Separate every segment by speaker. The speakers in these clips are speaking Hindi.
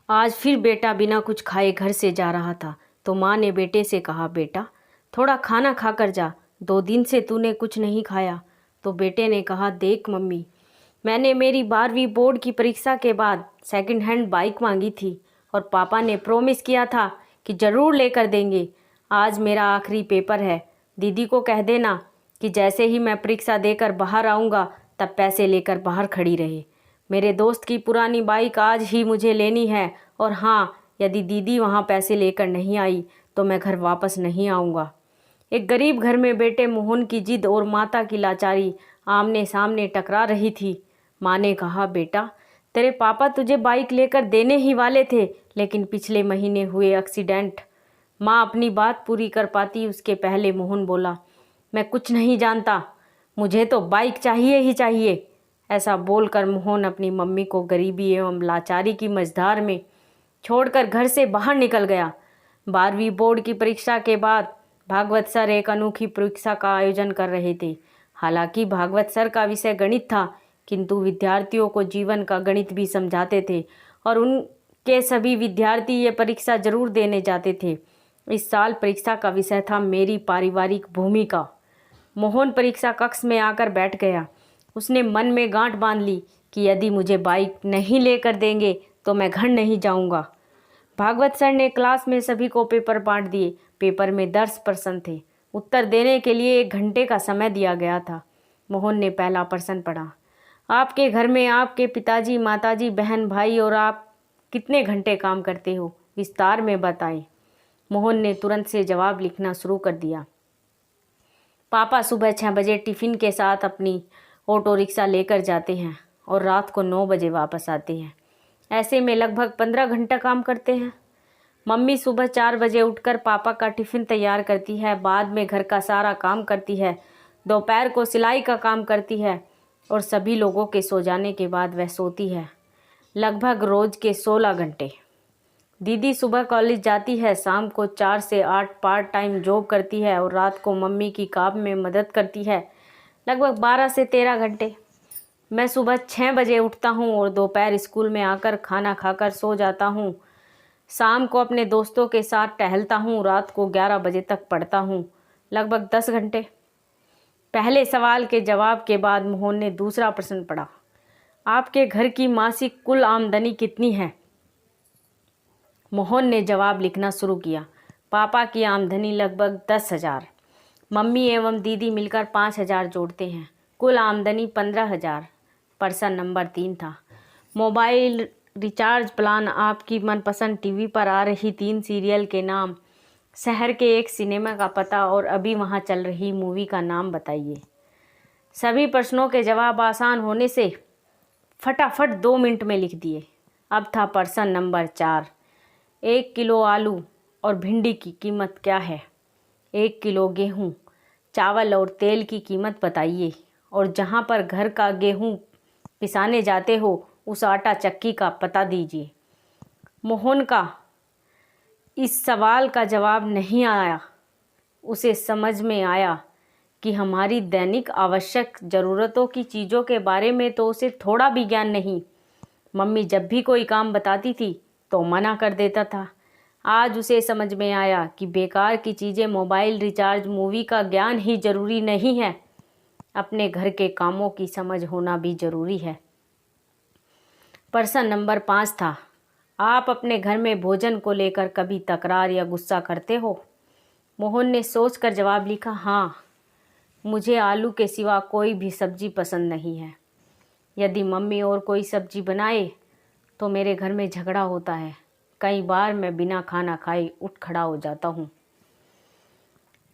Speaker 1: आज फिर बेटा बिना कुछ खाए घर से जा रहा था तो माँ ने बेटे से कहा, बेटा थोड़ा खाना खा कर जा, 2 दिन से तूने कुछ नहीं खाया। तो बेटे ने कहा, देख मम्मी, मैंने मेरी 12वीं बोर्ड की परीक्षा के बाद सेकंड हैंड बाइक मांगी थी और पापा ने प्रॉमिस किया था कि ज़रूर लेकर देंगे। आज मेरा आखिरी पेपर है, दीदी को कह देना कि जैसे ही मैं परीक्षा देकर बाहर आऊँगा तब पैसे लेकर बाहर खड़ी रहे। मेरे दोस्त की पुरानी बाइक आज ही मुझे लेनी है और हाँ, यदि दीदी वहाँ पैसे लेकर नहीं आई तो मैं घर वापस नहीं आऊँगा। एक गरीब घर में बेटे मोहन की जिद और माता की लाचारी आमने सामने टकरा रही थी। माँ ने कहा, बेटा तेरे पापा तुझे बाइक लेकर देने ही वाले थे, लेकिन पिछले महीने हुए एक्सीडेंट। माँ अपनी बात पूरी कर पाती उसके पहले मोहन बोला, मैं कुछ नहीं जानता, मुझे तो बाइक चाहिए ही चाहिए। ऐसा बोलकर मोहन अपनी मम्मी को गरीबी एवं लाचारी की मझधार में छोड़कर घर से बाहर निकल गया। 12वीं बोर्ड की परीक्षा के बाद भागवत सर एक अनोखी परीक्षा का आयोजन कर रहे थे। हालांकि भागवत सर का विषय गणित था, किंतु विद्यार्थियों को जीवन का गणित भी समझाते थे और उनके सभी विद्यार्थी ये परीक्षा जरूर देने जाते थे। इस साल परीक्षा का विषय था मेरी पारिवारिक भूमिका। मोहन परीक्षा कक्ष में आकर बैठ गया। उसने मन में गांठ बांध ली कि यदि मुझे बाइक नहीं लेकर देंगे तो मैं घर नहीं जाऊंगा। भागवत सर ने क्लास में सभी को पेपर बांट दिए। पेपर में 10 प्रश्न थे। उत्तर देने के लिए 1 घंटे का समय दिया गया था। मोहन ने पहला प्रश्न पढ़ा, आपके घर में आपके पिताजी, माताजी, बहन, भाई और आप कितने घंटे काम करते हो, विस्तार में बताएं। मोहन ने तुरंत से जवाब लिखना शुरू कर दिया। पापा सुबह 6 बजे टिफ़िन के साथ अपनी ऑटो रिक्शा लेकर जाते हैं और रात को 9 बजे वापस आते हैं। ऐसे में लगभग 15 घंटा काम करते हैं। मम्मी सुबह 4 बजे उठकर पापा का टिफ़िन तैयार करती है, बाद में घर का सारा काम करती है, दोपहर को सिलाई का काम करती है और सभी लोगों के सो जाने के बाद वह सोती है, लगभग रोज़ के 16 घंटे। दीदी सुबह कॉलेज जाती है, शाम को 4 से 8 पार्ट टाइम जॉब करती है और रात को मम्मी की काम में मदद करती है, लगभग 12 से 13 घंटे। मैं सुबह 6 बजे उठता हूँ और दोपहर स्कूल में आकर खाना खाकर सो जाता हूँ। शाम को अपने दोस्तों के साथ टहलता हूँ, रात को 11 बजे तक पढ़ता हूँ, लगभग 10 घंटे। पहले सवाल के जवाब के बाद मोहन ने दूसरा प्रश्न पढ़ा, आपके घर की मासिक कुल आमदनी कितनी है? मोहन ने जवाब लिखना शुरू किया। पापा की आमदनी लगभग 10,000। मम्मी एवं दीदी मिलकर 5,000 जोड़ते हैं, कुल आमदनी 15,000। प्रश्न नंबर 3 था, मोबाइल रिचार्ज प्लान, आपकी मनपसंद टीवी पर आ रही 3 सीरियल के नाम, शहर के एक सिनेमा का पता और अभी वहाँ चल रही मूवी का नाम बताइए। सभी प्रश्नों के जवाब आसान होने से फटाफट 2 मिनट में लिख दिए। अब था प्रश्न नंबर 4, 1 किलो आलू और भिंडी की कीमत क्या है? 1 किलो गेहूँ, चावल और तेल की कीमत बताइए और जहाँ पर घर का गेहूँ पिसाने जाते हो उस आटा चक्की का पता दीजिए। मोहन का इस सवाल का जवाब नहीं आया। उसे समझ में आया कि हमारी दैनिक आवश्यक ज़रूरतों की चीज़ों के बारे में तो उसे थोड़ा भी ज्ञान नहीं। मम्मी जब भी कोई काम बताती थी तो मना कर देता था। आज उसे समझ में आया कि बेकार की चीज़ें, मोबाइल रिचार्ज, मूवी का ज्ञान ही ज़रूरी नहीं है, अपने घर के कामों की समझ होना भी ज़रूरी है। प्रश्न नंबर 5 था, आप अपने घर में भोजन को लेकर कभी तकरार या गुस्सा करते हो? मोहन ने सोचकर जवाब लिखा, हाँ, मुझे आलू के सिवा कोई भी सब्ज़ी पसंद नहीं है। यदि मम्मी और कोई सब्ज़ी बनाए तो मेरे घर में झगड़ा होता है। कई बार मैं बिना खाना खाए उठ खड़ा हो जाता हूँ।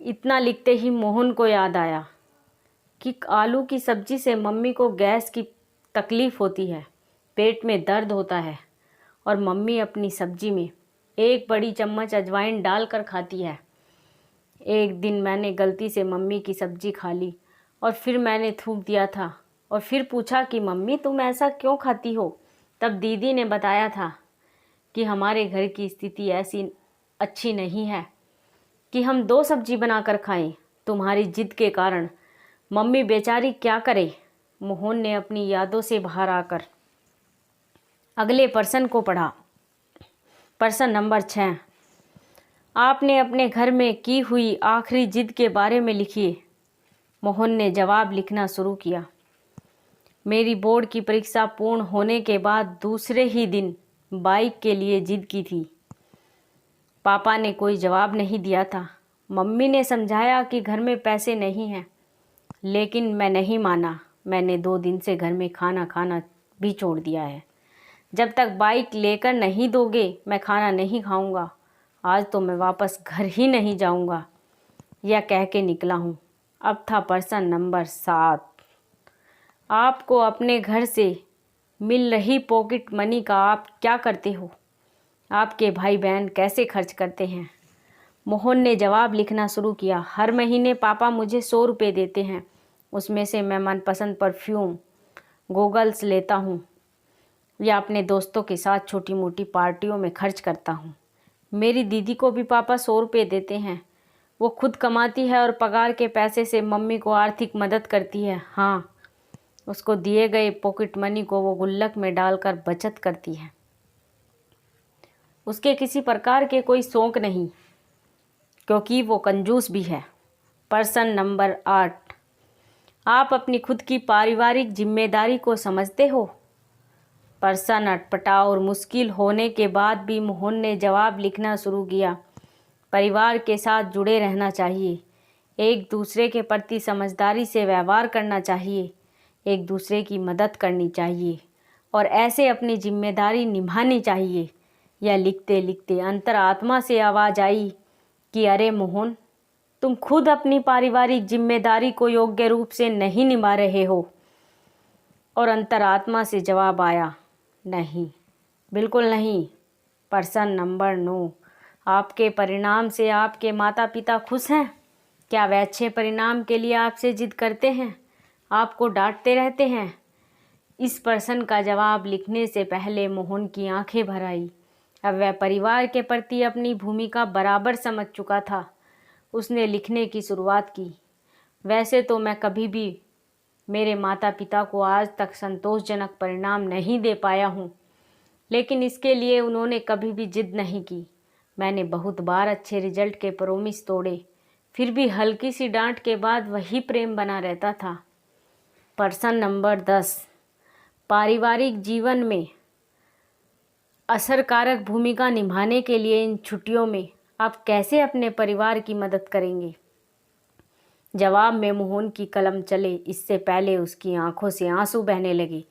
Speaker 1: इतना लिखते ही मोहन को याद आया कि आलू की सब्ज़ी से मम्मी को गैस की तकलीफ़ होती है, पेट में दर्द होता है और मम्मी अपनी सब्ज़ी में 1 बड़ी चम्मच अजवाइन डालकर खाती है। एक दिन मैंने गलती से मम्मी की सब्ज़ी खा ली और फिर मैंने थूक दिया था और फिर पूछा कि मम्मी तुम ऐसा क्यों खाती हो? तब दीदी ने बताया था कि हमारे घर की स्थिति ऐसी अच्छी नहीं है कि हम 2 सब्ज़ी बनाकर खाएं। तुम्हारी जिद के कारण मम्मी बेचारी क्या करे। मोहन ने अपनी यादों से बाहर आकर अगले प्रश्न को पढ़ा। प्रश्न नंबर 6, आपने अपने घर में की हुई आखिरी जिद के बारे में लिखिए। मोहन ने जवाब लिखना शुरू किया। मेरी बोर्ड की परीक्षा पूर्ण होने के बाद दूसरे ही दिन बाइक के लिए जिद की थी। पापा ने कोई जवाब नहीं दिया था। मम्मी ने समझाया कि घर में पैसे नहीं हैं, लेकिन मैं नहीं माना। मैंने 2 दिन से घर में खाना खाना भी छोड़ दिया है। जब तक बाइक लेकर नहीं दोगे मैं खाना नहीं खाऊंगा। आज तो मैं वापस घर ही नहीं जाऊंगा, यह कह के निकला हूँ। अब था प्रश्न नंबर 7, आपको अपने घर से मिल रही पॉकेट मनी का आप क्या करते हो? आपके भाई बहन कैसे खर्च करते हैं? मोहन ने जवाब लिखना शुरू किया। हर महीने पापा मुझे 100 रुपये देते हैं। उसमें से मैं मनपसंद परफ्यूम, गॉगल्स लेता हूँ या अपने दोस्तों के साथ छोटी मोटी पार्टियों में खर्च करता हूँ। मेरी दीदी को भी पापा 100 रुपये देते हैं। वो खुद कमाती है और पगार के पैसे से मम्मी को आर्थिक मदद करती है। हाँ, उसको दिए गए पॉकेट मनी को वो गुल्लक में डालकर बचत करती है। उसके किसी प्रकार के कोई शौक नहीं, क्योंकि वो कंजूस भी है। प्रश्न नंबर 8, आप अपनी खुद की पारिवारिक जिम्मेदारी को समझते हो? प्रश्न अटपटा और मुश्किल होने के बाद भी मोहन ने जवाब लिखना शुरू किया। परिवार के साथ जुड़े रहना चाहिए, एक दूसरे के प्रति समझदारी से व्यवहार करना चाहिए, एक दूसरे की मदद करनी चाहिए और ऐसे अपनी जिम्मेदारी निभानी चाहिए। यह लिखते लिखते अंतरात्मा से आवाज़ आई कि अरे मोहन, तुम खुद अपनी पारिवारिक जिम्मेदारी को योग्य रूप से नहीं निभा रहे हो। और अंतरात्मा से जवाब आया, नहीं, बिल्कुल नहीं। प्रश्न नंबर 9, आपके परिणाम से आपके माता पिता खुश हैं? क्या वे अच्छे परिणाम के लिए आपसे जिद करते हैं, आपको डांटते रहते हैं? इस प्रश्न का जवाब लिखने से पहले मोहन की आंखें भर आई। अब वह परिवार के प्रति अपनी भूमिका बराबर समझ चुका था। उसने लिखने की शुरुआत की। वैसे तो मैं कभी भी मेरे माता पिता को आज तक संतोषजनक परिणाम नहीं दे पाया हूँ, लेकिन इसके लिए उन्होंने कभी भी जिद नहीं की। मैंने बहुत बार अच्छे रिजल्ट के प्रॉमिस तोड़े, फिर भी हल्की सी डांट के बाद वही प्रेम बना रहता था। प्रश्न नंबर 10, पारिवारिक जीवन में असरकारक भूमिका निभाने के लिए इन छुट्टियों में आप कैसे अपने परिवार की मदद करेंगे? जवाब में मोहन की कलम चले इससे पहले उसकी आंखों से आंसू बहने लगे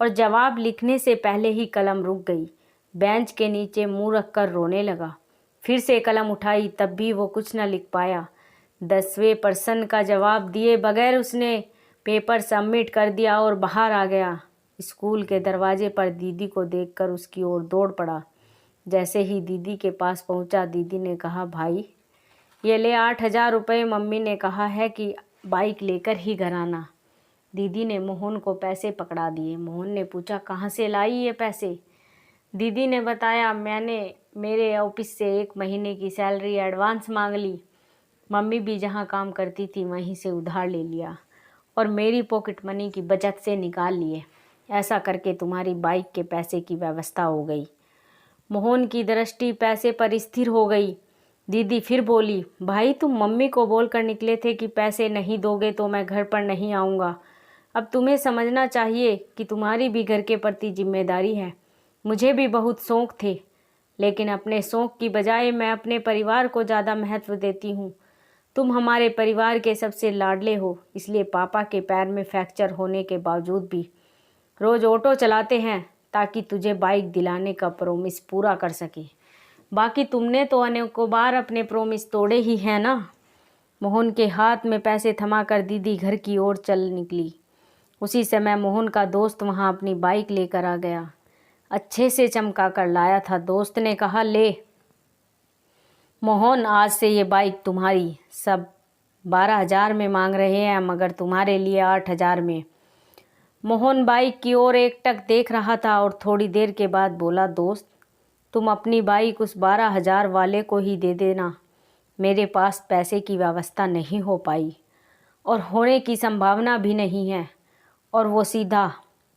Speaker 1: और जवाब लिखने से पहले ही कलम रुक गई। बेंच के नीचे मुंह रखकर रोने लगा। फिर से कलम उठाई, तब भी वो कुछ न लिख पाया। 10वें प्रश्न का जवाब दिए बगैर उसने पेपर सबमिट कर दिया और बाहर आ गया। स्कूल के दरवाजे पर दीदी को देखकर उसकी ओर दौड़ पड़ा। जैसे ही दीदी के पास पहुंचा, दीदी ने कहा, भाई ये ले 8,000 रुपये, मम्मी ने कहा है कि बाइक लेकर ही घर आना। दीदी ने मोहन को पैसे पकड़ा दिए। मोहन ने पूछा, कहाँ से लाई ये पैसे? दीदी ने बताया, मैंने मेरे ऑफिस से 1 महीने की सैलरी एडवांस मांग ली। मम्मी भी जहाँ काम करती थी वहीं से उधार ले लिया और मेरी पॉकेट मनी की बचत से निकाल लिए। ऐसा करके तुम्हारी बाइक के पैसे की व्यवस्था हो गई। मोहन की दृष्टि पैसे पर स्थिर हो गई। दीदी फिर बोली, भाई तुम मम्मी को बोलकर निकले थे कि पैसे नहीं दोगे तो मैं घर पर नहीं आऊँगा। अब तुम्हें समझना चाहिए कि तुम्हारी भी घर के प्रति जिम्मेदारी है। मुझे भी बहुत शौक़ थे, लेकिन अपने शौक़ की बजाय मैं अपने परिवार को ज़्यादा महत्व देती हूँ। तुम हमारे परिवार के सबसे लाडले हो, इसलिए पापा के पैर में फ्रैक्चर होने के बावजूद भी रोज़ ऑटो चलाते हैं ताकि तुझे बाइक दिलाने का प्रॉमिस पूरा कर सके। बाकी तुमने तो अनेकों बार अपने प्रॉमिस तोड़े ही हैं ना। मोहन के हाथ में पैसे थमाकर दीदी घर की ओर चल निकली। उसी समय मोहन का दोस्त वहां अपनी बाइक लेकर आ गया। अच्छे से चमका कर लाया था। दोस्त ने कहा, ले मोहन, आज से ये बाइक तुम्हारी। सब 12,000 में मांग रहे हैं, मगर तुम्हारे लिए 8,000 में। मोहन बाइक की ओर एकटक देख रहा था और थोड़ी देर के बाद बोला, दोस्त तुम अपनी बाइक उस 12,000 वाले को ही दे देना। मेरे पास पैसे की व्यवस्था नहीं हो पाई और होने की संभावना भी नहीं है। और वो सीधा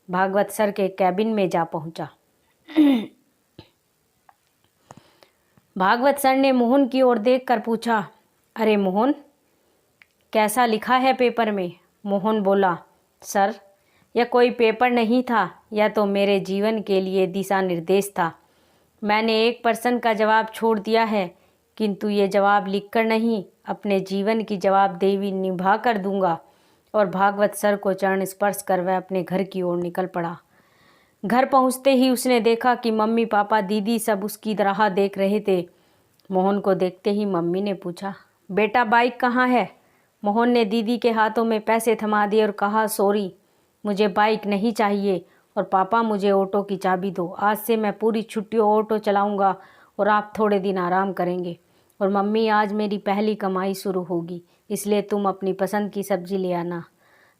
Speaker 1: भागवत सर के कैबिन में जा पहुंचा। भागवत सर ने मोहन की ओर देखकर पूछा, अरे मोहन, कैसा लिखा है पेपर में? मोहन बोला, सर, यह कोई पेपर नहीं था, यह तो मेरे जीवन के लिए दिशा निर्देश था। मैंने एक प्रश्न का जवाब छोड़ दिया है, किंतु ये जवाब लिखकर नहीं, अपने जीवन की जवाबदेही निभा कर दूंगा। और भागवत सर को चरण स्पर्श कर वह अपने घर की ओर निकल पड़ा। घर पहुंचते ही उसने देखा कि मम्मी पापा दीदी सब उसकी राह देख रहे थे। मोहन को देखते ही मम्मी ने पूछा, बेटा बाइक कहाँ है? मोहन ने दीदी के हाथों में पैसे थमा दिए और कहा, सॉरी, मुझे बाइक नहीं चाहिए, और पापा मुझे ऑटो की चाबी दो। आज से मैं पूरी छुट्टी ऑटो चलाऊंगा और आप थोड़े दिन आराम करेंगे। और मम्मी, आज मेरी पहली कमाई शुरू होगी, इसलिए तुम अपनी पसंद की सब्जी ले आना।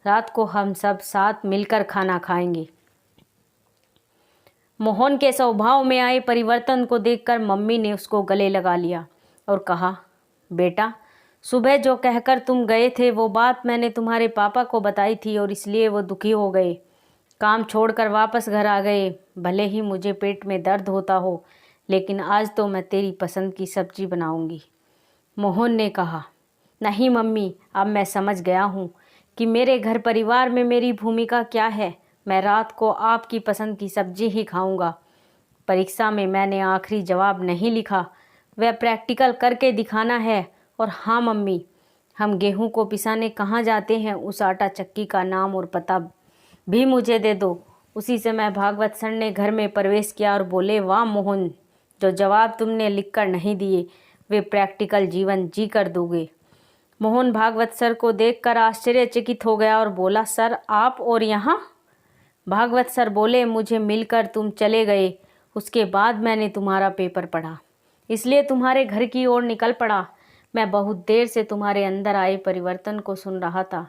Speaker 1: रात को हम सब साथ मिलकर खाना खाएंगे। मोहन के स्वभाव में आए परिवर्तन को देखकर मम्मी ने उसको गले लगा लिया और कहा, बेटा, सुबह जो कहकर तुम गए थे वो बात मैंने तुम्हारे पापा को बताई थी और इसलिए वो दुखी हो गए। काम छोड़कर वापस घर आ गए। भले ही मुझे पेट में दर्द होता हो, लेकिन आज तो मैं तेरी पसंद की सब्जी बनाऊंगी। मोहन ने कहा, नहीं मम्मी, अब मैं समझ गया हूँ कि मेरे घर परिवार में मेरी भूमिका क्या है। मैं रात को आपकी पसंद की सब्जी ही खाऊंगा। परीक्षा में मैंने आखिरी जवाब नहीं लिखा, वह प्रैक्टिकल करके दिखाना है। और हाँ मम्मी, हम गेहूं को पिसाने कहाँ जाते हैं, उस आटा चक्की का नाम और पता भी मुझे दे दो। उसी समय भागवत सर ने घर में प्रवेश किया और बोले, वाह मोहन, जो जवाब तुमने लिखकर नहीं दिए वे प्रैक्टिकल जीवन जी कर दोगे। मोहन भागवत सर को देखकर आश्चर्यचकित हो गया और बोला, सर आप और यहाँ? भागवत सर बोले, मुझे मिलकर तुम चले गए, उसके बाद मैंने तुम्हारा पेपर पढ़ा, इसलिए तुम्हारे घर की ओर निकल पड़ा। मैं बहुत देर से तुम्हारे अंदर आए परिवर्तन को सुन रहा था।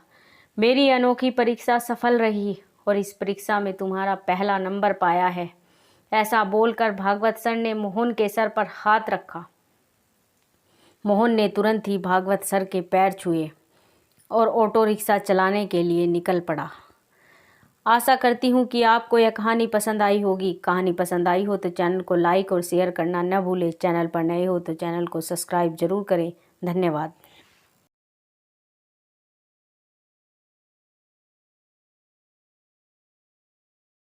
Speaker 1: मेरी अनोखी परीक्षा सफल रही और इस परीक्षा में तुम्हारा पहला नंबर पाया है। ऐसा बोलकर भागवत सर ने मोहन के सर पर हाथ रखा। मोहन ने तुरंत ही भागवत सर के पैर छुए और ऑटो रिक्शा चलाने के लिए निकल पड़ा। आशा करती हूँ कि आपको यह कहानी पसंद आई होगी। कहानी पसंद आई हो तो चैनल को लाइक और शेयर करना न भूलें। चैनल पर नए हो तो चैनल को सब्सक्राइब जरूर करें। धन्यवाद।